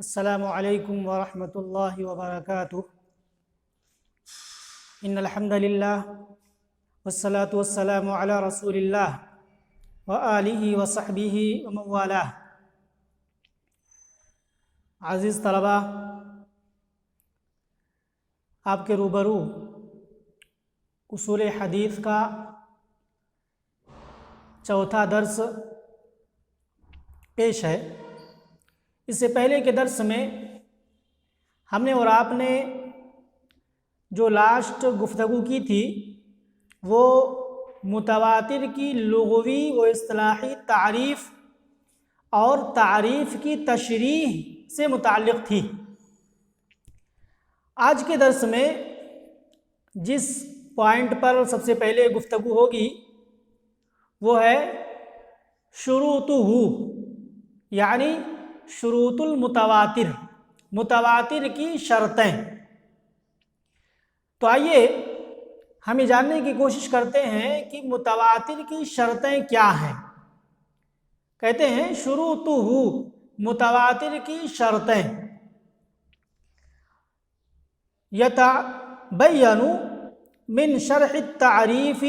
السلام علیکم ورحمۃ اللہ وبرکاتہ۔ ان الحمد للہ والصلاة والسلام علی رسول اللہ وآلہ وصحبہ ومن والاه۔ عزیز طلبہ، آپ کے روبرو اصول حدیث کا چوتھا درس پیش ہے۔ اس سے پہلے کے درس میں ہم نے اور آپ نے جو لاسٹ گفتگو کی تھی وہ متواتر کی لغوی و اصطلاحی تعریف اور تعریف کی تشریح سے متعلق تھی۔ آج کے درس میں جس پوائنٹ پر سب سے پہلے گفتگو ہوگی وہ ہے شروطہ، یعنی شروط المتواتر، متواتر کی شرطیں۔ تو آئیے ہم یہ جاننے کی کوشش کرتے ہیں کہ متواتر کی شرطیں کیا ہیں۔ کہتے ہیں شروطہ، متواتر کی شرطیں، یتبین من شرح التعریف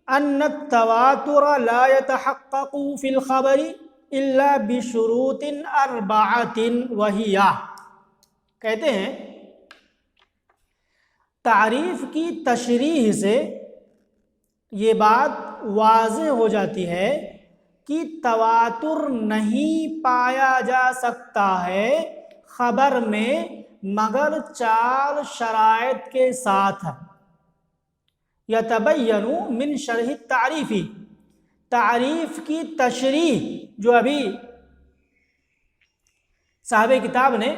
ان التواتر لا يتحقق في الخبر الا بشروط اربعۃ وہی۔ کہتے ہیں تعریف کی تشریح سے یہ بات واضح ہو جاتی ہے کہ تواتر نہیں پایا جا سکتا ہے خبر میں مگر چار شرائط کے ساتھ۔ یتبین من شرح التعریف، تعریف کی تشریح جو ابھی صاحب کتاب نے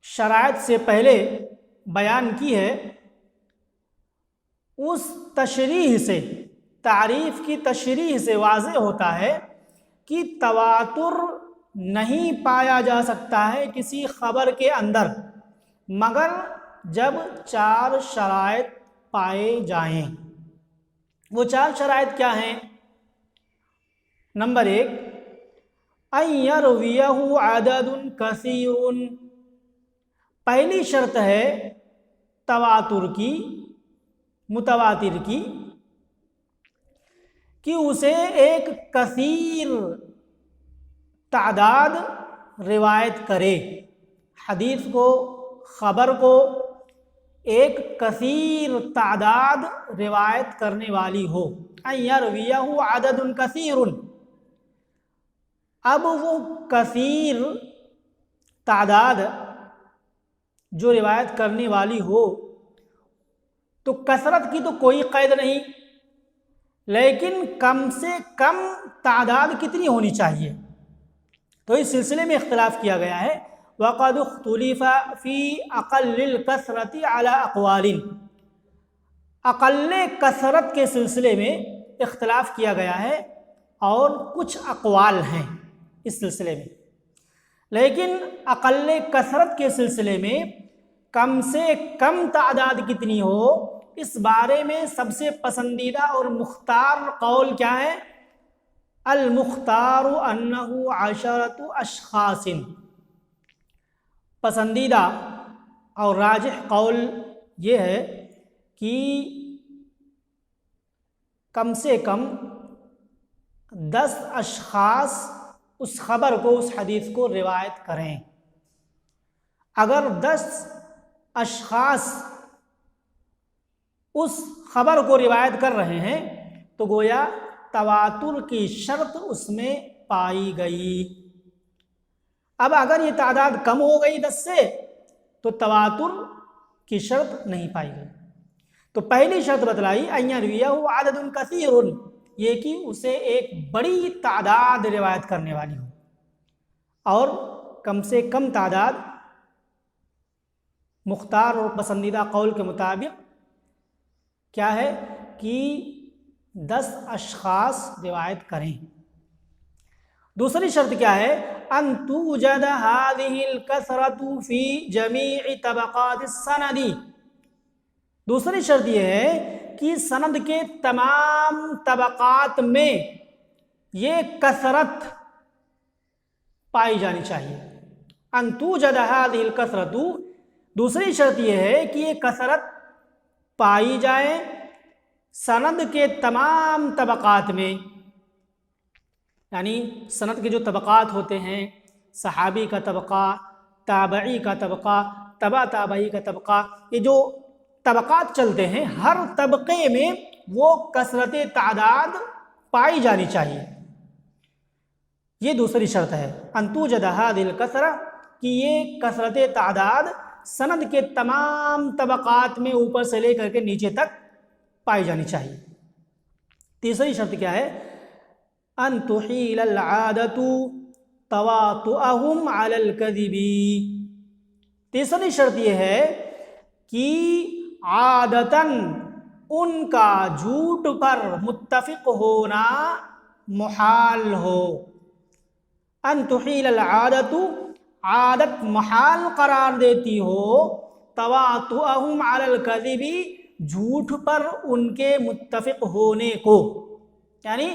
شرائط سے پہلے بیان کی ہے، اس تشریح سے، تعریف کی تشریح سے واضح ہوتا ہے کہ تواتر نہیں پایا جا سکتا ہے کسی خبر کے اندر مگر جب چار شرائط پائے جائیں۔ وہ چار شرائط کیا ہیں؟ نمبر 1، ان یرویہ عدد کثیر۔ پہلی شرط ہے تواتر کی، متواتر کی، کہ اسے ایک کثیر تعداد روایت کرے، حدیث کو، خبر کو ایک کثیر تعداد روایت کرنے والی ہو۔ ان یرویہ عدد کثیر، اب وہ کثیر تعداد جو روایت کرنے والی ہو تو کثرت کی تو کوئی قید نہیں، لیکن کم سے کم تعداد کتنی ہونی چاہیے؟ تو اس سلسلے میں اختلاف کیا گیا ہے۔ وَقَدْ اخْتُلِفَ فِي أَقَلِّ الْكَثْرَةِ عَلَىٰ أَقْوَالٍ، اقل کثرت کے سلسلے میں اختلاف کیا گیا ہے اور کچھ اقوال ہیں اس سلسلے میں، لیکن اقل کثرت کے سلسلے میں کم سے کم تعداد کتنی ہو اس بارے میں سب سے پسندیدہ اور مختار قول کیا ہے؟ المختار انہ 10 اشخاص، پسندیدہ اور راجح قول یہ ہے کہ کم سے کم 10 اشخاص اس خبر کو، اس حدیث کو روایت کریں۔ اگر 10 اشخاص اس خبر کو روایت کر رہے ہیں تو گویا تواتر کی شرط اس میں پائی گئی۔ اب اگر یہ تعداد کم ہو گئی 10 سے تو تواتر کی شرط نہیں پائی گئی۔ تو پہلی شرط بتلائی ان یرویہ عدد کثیر، یہ کہ اسے ایک بڑی تعداد روایت کرنے والی ہو، اور کم سے کم تعداد مختار اور پسندیدہ قول کے مطابق کیا ہے کہ 10 اشخاص روایت کریں۔ دوسری شرط کیا ہے؟ ان توجد هذه الكثرة في جميع طبقات السند، دوسری شرط یہ ہے کہ سند کے تمام طبقات میں یہ کثرت پائی جانی چاہیے۔ ان توجد هذه الکثرت، دوسری شرط یہ ہے کہ یہ کثرت پائی جائے سند کے تمام طبقات میں، یعنی سند کے جو طبقات ہوتے ہیں، صحابی کا طبقہ، تابعی کا طبقہ، تبع تابعی کا طبقہ، یہ جو طبقات چلتے ہیں ہر طبقے میں وہ کثرت تعداد پائی جانی چاہیے۔ یہ دوسری شرط ہے، ان توجد هذه الکثرہ، کہ یہ کثرت تعداد سند کے تمام طبقات میں اوپر سے لے کر کے نیچے تک پائی جانی چاہیے۔ تیسری شرط کیا ہے؟ ان تحیل العادۃ تواطؤہم علی الکذب، تیسری شرط یہ ہے کہ عادتاً ان کا جھوٹ پر متفق ہونا محال ہو۔ ان تحیل العادۃ، عادت محال قرار دیتی ہو، تواطؤہم علی الکذب، جھوٹ پر ان کے متفق ہونے کو، یعنی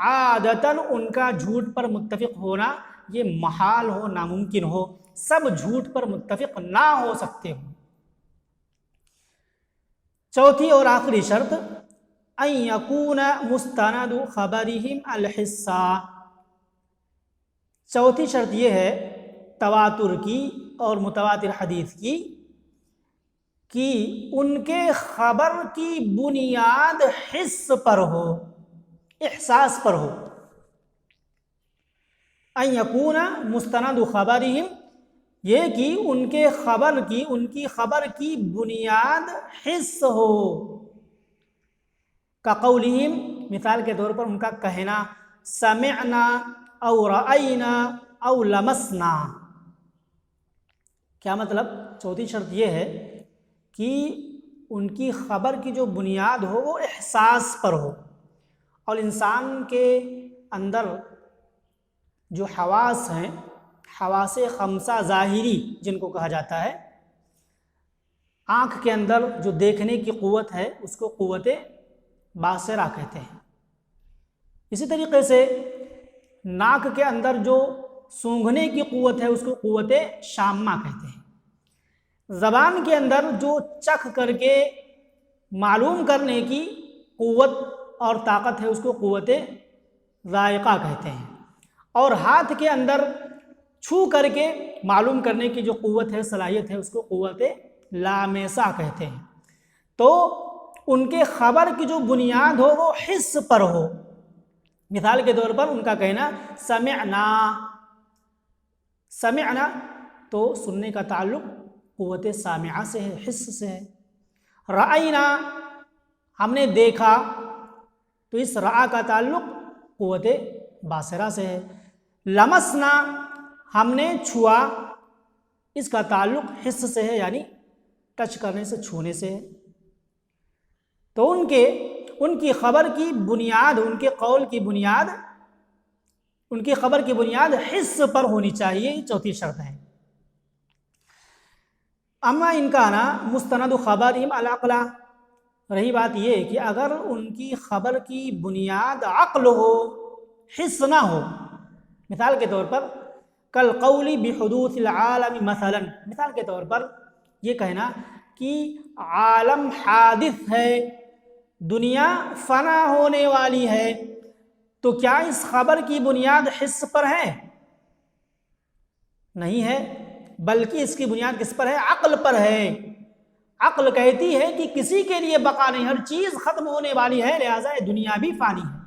عادتاً ان کا جھوٹ پر متفق ہونا یہ محال ہو، ناممکن ہو، سب جھوٹ پر متفق نہ ہو سکتے ہوں۔ چوتھی اور آخری شرط، ان یکون مستند خبرہم الحصہ، چوتھی شرط یہ ہے تواتر کی اور متواتر حدیث کی کہ ان کے خبر کی بنیاد حس پر ہو، احساس پر ہو۔ ان یکون مستند خبرہم، یہ کہ ان کی خبر کی بنیاد حس ہو۔ کقولہم، مثال کے طور پر ان کا کہنا سمعنا او رأینا او لمسنا، کیا مطلب؟ چوتھی شرط یہ ہے کہ ان کی خبر کی جو بنیاد ہو وہ احساس پر ہو، اور انسان کے اندر جو حواس ہیں، حواس خمسہ ظاہری جن کو کہا جاتا ہے، آنکھ کے اندر جو دیکھنے کی قوت ہے اس کو قوت باصرہ کہتے ہیں۔ اسی طریقے سے ناک کے اندر جو سونگھنے کی قوت ہے اس کو قوت شامہ کہتے ہیں۔ زبان کے اندر جو چکھ کر کے معلوم کرنے کی قوت اور طاقت ہے اس کو قوت ذائقہ کہتے ہیں، اور ہاتھ کے اندر چھو کر کے معلوم کرنے کی جو قوت ہے، صلاحیت ہے، اس کو قوت لامسہ کہتے ہیں۔ تو ان کے خبر کی جو بنیاد ہو وہ حس پر ہو۔ مثال کے طور پر ان کا کہنا سمعنا، سمعنا تو سننے کا تعلق قوت سامعہ سے ہے، حس سے ہے۔ رأینا، ہم نے دیکھا، تو اس رأ کا تعلق قوت باصرہ سے ہے۔ لمسنا، ہم نے چھوا، اس کا تعلق حس سے ہے، یعنی ٹچ کرنے سے، چھونے سے ہے۔ تو ان کی خبر کی بنیاد، ان کے قول کی بنیاد، ان کی خبر کی بنیاد حس پر ہونی چاہیے، یہ چوتھی شرط ہے۔ اما ان کا نا مستند خبرہم العقل، رہی بات یہ کہ اگر ان کی خبر کی بنیاد عقل ہو، حس نہ ہو، مثال کے طور پر کالقول بحدوث العالم مثلا، مثال کے طور پر یہ کہنا کہ عالم حادث ہے، دنیا فنا ہونے والی ہے، تو کیا اس خبر کی بنیاد حس پر ہے؟ نہیں ہے، بلکہ اس کی بنیاد کس پر ہے؟ عقل پر ہے۔ عقل کہتی ہے کہ کسی کے لیے بقا نہیں، ہر چیز ختم ہونے والی ہے، لہذا یہ دنیا بھی فانی ہے،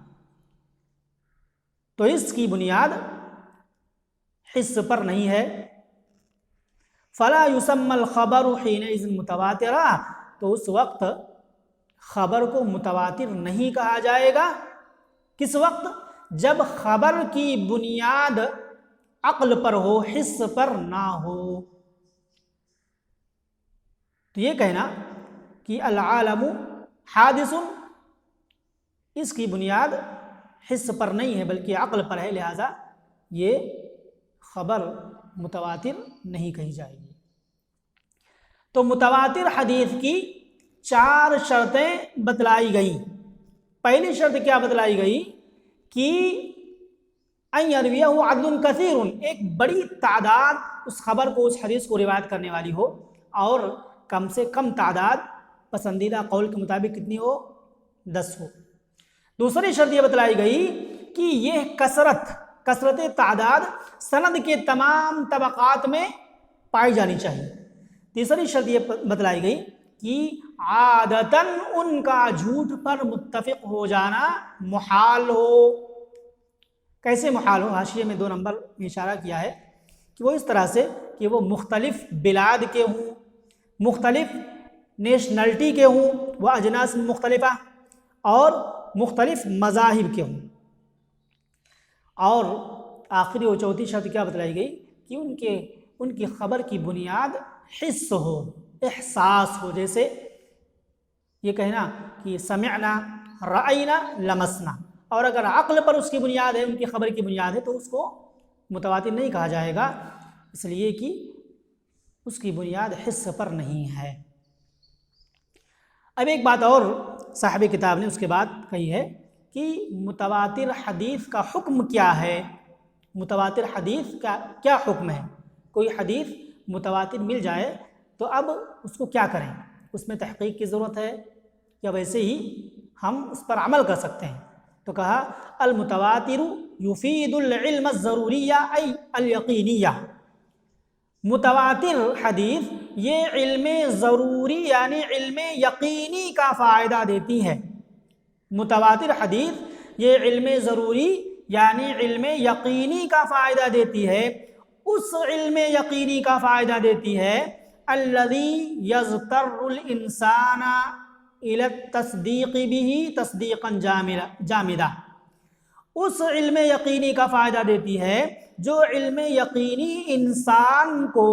تو اس کی بنیاد حس پر نہیں ہے۔ فلا یسمى الخبر حینئذ متواترا، تو اس وقت خبر کو متواتر نہیں کہا جائے گا۔ کس وقت؟ جب خبر کی بنیاد عقل پر ہو، حس پر نہ ہو۔ تو یہ کہنا کہ العالم حادث، اس کی بنیاد حس پر نہیں ہے بلکہ عقل پر ہے، لہذا یہ خبر متواتر نہیں کہی جائے گی۔ تو متواتر حدیث کی 4 شرطیں بتلائی گئیں۔ پہلی شرط کیا بتلائی گئی کہ ان یرویہ عدل کثیر، ایک بڑی تعداد اس خبر کو، اس حدیث کو روایت کرنے والی ہو، اور کم سے کم تعداد پسندیدہ قول کے مطابق کتنی ہو؟ 10 ہو۔ دوسری شرط یہ بتلائی گئی کہ یہ کثرت تعداد سند کے تمام طبقات میں پائی جانی چاہیے۔ تیسری شرط یہ بتلائی گئی کہ عادتاً ان کا جھوٹ پر متفق ہو جانا محال ہو۔ کیسے محال ہو؟ حاشیے میں 2 نمبر میں اشارہ کیا ہے کہ وہ اس طرح سے کہ وہ مختلف بلاد کے ہوں، مختلف نیشنلٹی کے ہوں، وہ اجناس مختلفہ، اور مختلف مذاہب کے ہوں۔ اور آخری اور چوتھی شرط کیا بتلائی گئی کہ ان کی خبر کی بنیاد حس ہو، احساس ہو، جیسے یہ کہنا کہ سمعنا رأینا لمسنا، اور اگر عقل پر اس کی بنیاد ہے، ان کی خبر کی بنیاد ہے، تو اس کو متواتر نہیں کہا جائے گا، اس لیے کہ اس کی بنیاد حس پر نہیں ہے۔ اب ایک بات اور صاحب کتاب نے اس کے بعد کہی ہے کہ متواتر حدیث کا حکم کیا ہے؟ متواتر حدیث کا کیا حکم ہے؟ کوئی حدیث متواتر مل جائے تو اب اس کو کیا کریں؟ اس میں تحقیق کی ضرورت ہے یا ویسے ہی ہم اس پر عمل کر سکتے ہیں؟ تو کہا المتواتر یفید العلم الضروریہ ای الیقینیہ، متواتر حدیث یہ علم ضروری یعنی علم یقینی کا فائدہ دیتی ہے۔ متواتر حدیث یہ علم ضروری یعنی علم یقینی کا فائدہ دیتی ہے، اس علم یقینی کا فائدہ دیتی ہے الذی یضطر الانسان الی التصدیق بہ تصدیقا جامدہ، اس علم یقینی کا فائدہ دیتی ہے جو علم یقینی انسان کو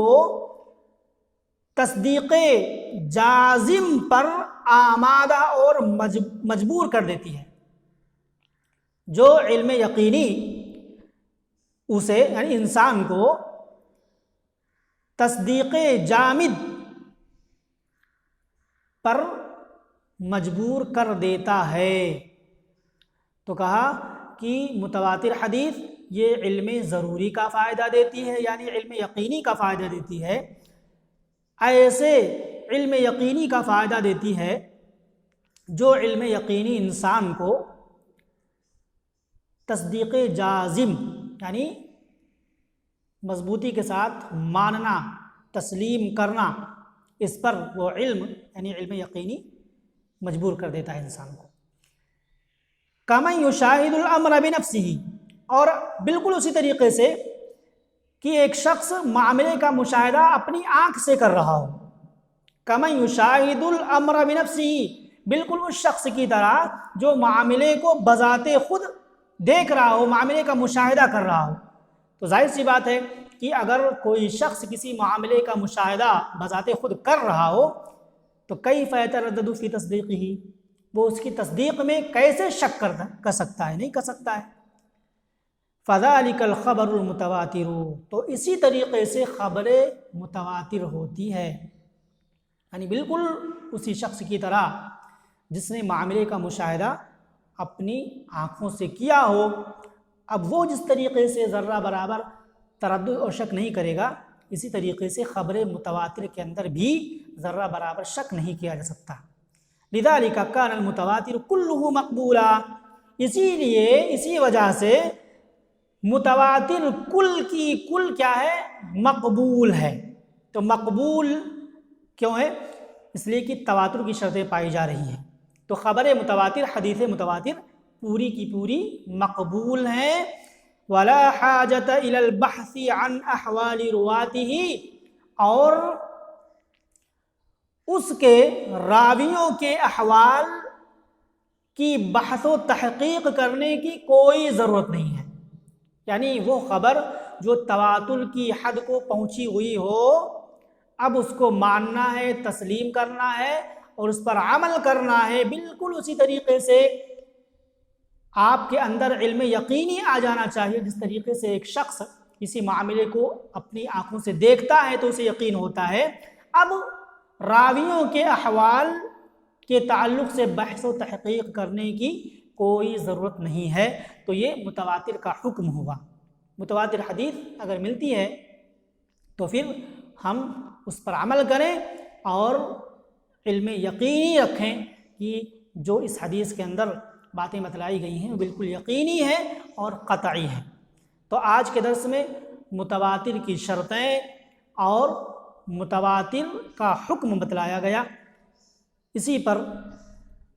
تصدیق جازم پر آمادہ اور مجبور کر دیتی ہے۔ جو علم یقینی اسے یعنی انسان کو تصدیق جامد پر مجبور کر دیتا ہے۔ تو کہا کہ متواتر حدیث یہ علم ضروری کا فائدہ دیتی ہے یعنی علم یقینی کا فائدہ دیتی ہے، ایسے علم یقینی کا فائدہ دیتی ہے جو علم یقینی انسان کو تصدیق جازم یعنی مضبوطی کے ساتھ ماننا، تسلیم کرنا، اس پر وہ علم یعنی علم یقینی مجبور کر دیتا ہے انسان کو۔ کَمَن یُشَاہِدُ الْأَمْرَ بِنَفْسِهِ، اور بالکل اسی طریقے سے کہ ایک شخص معاملے کا مشاہدہ اپنی آنکھ سے کر رہا ہو۔ کَمَن یُشَاہِدُ الْأَمْرَ بِنَفْسِهِ، بالکل اس شخص کی طرح جو معاملے کو بذات خود دیکھ رہا ہو، معاملے کا مشاہدہ کر رہا ہو۔ تو ظاہر سی بات ہے کہ اگر کوئی شخص کسی معاملے کا مشاہدہ بذات خود کر رہا ہو تو کیف یتردد فی تصدیقہ، وہ اس کی تصدیق میں کیسے شک کر سکتا ہے؟ نہیں کر سکتا ہے۔ فذلک الخبر المتواتر، تو اسی طریقے سے خبر متواتر ہوتی ہے، یعنی بالکل اسی شخص کی طرح جس نے معاملے کا مشاہدہ اپنی آنکھوں سے کیا ہو، اب وہ جس طریقے سے ذرہ برابر تردد اور شک نہیں کرے گا، اسی طریقے سے خبر متواتر کے اندر بھی ذرہ برابر شک نہیں کیا جا سکتا۔ لذلک کان المتواتر کلہ مقبولا، اسی لیے اسی وجہ سے متواتر کل کی کل کیا ہے؟ مقبول ہے۔ تو مقبول کیوں ہے؟ اس لیے کہ تواتر کی شرطیں پائی جا رہی ہیں، تو خبر متواتر، حدیث متواتر پوری کی پوری مقبول ہیں۔ ولا حاجت الی البحث عن احوال رواتہ، اور اس کے راویوں کے احوال کی بحث و تحقیق کرنے کی کوئی ضرورت نہیں ہے، یعنی وہ خبر جو تواتر کی حد کو پہنچی ہوئی ہو، اب اس کو ماننا ہے، تسلیم کرنا ہے اور اس پر عمل کرنا ہے۔ بالکل اسی طریقے سے آپ کے اندر علم یقینی آ جانا چاہیے، جس طریقے سے ایک شخص کسی معاملے کو اپنی آنکھوں سے دیکھتا ہے تو اسے یقین ہوتا ہے۔ اب راویوں کے احوال کے تعلق سے بحث و تحقیق کرنے کی کوئی ضرورت نہیں ہے، تو یہ متواتر کا حکم ہوا۔ متواتر حدیث اگر ملتی ہے تو پھر ہم اس پر عمل کریں اور علم یقینی رکھیں کہ جو اس حدیث کے اندر باتیں بتلائی گئی ہیں وہ بالکل یقینی ہیں اور قطعی ہیں۔ تو آج کے درس میں متواتر کی شرطیں اور متواتر کا حکم بتلایا گیا، اسی پر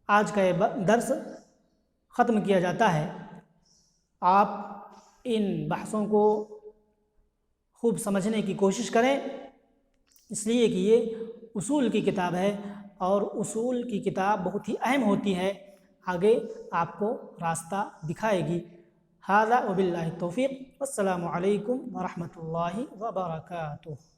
آج کا یہ درس ختم کیا جاتا ہے۔ آپ ان بحثوں کو خوب سمجھنے کی کوشش کریں، اس لیے کہ یہ اصول کی کتاب ہے اور اصول کی کتاب بہت ہی اہم ہوتی ہے، آگے آپ کو راستہ دکھائے گی۔ ھذا وباللہ التوفیق، السلام علیکم ورحمۃ اللہ وبرکاتہ۔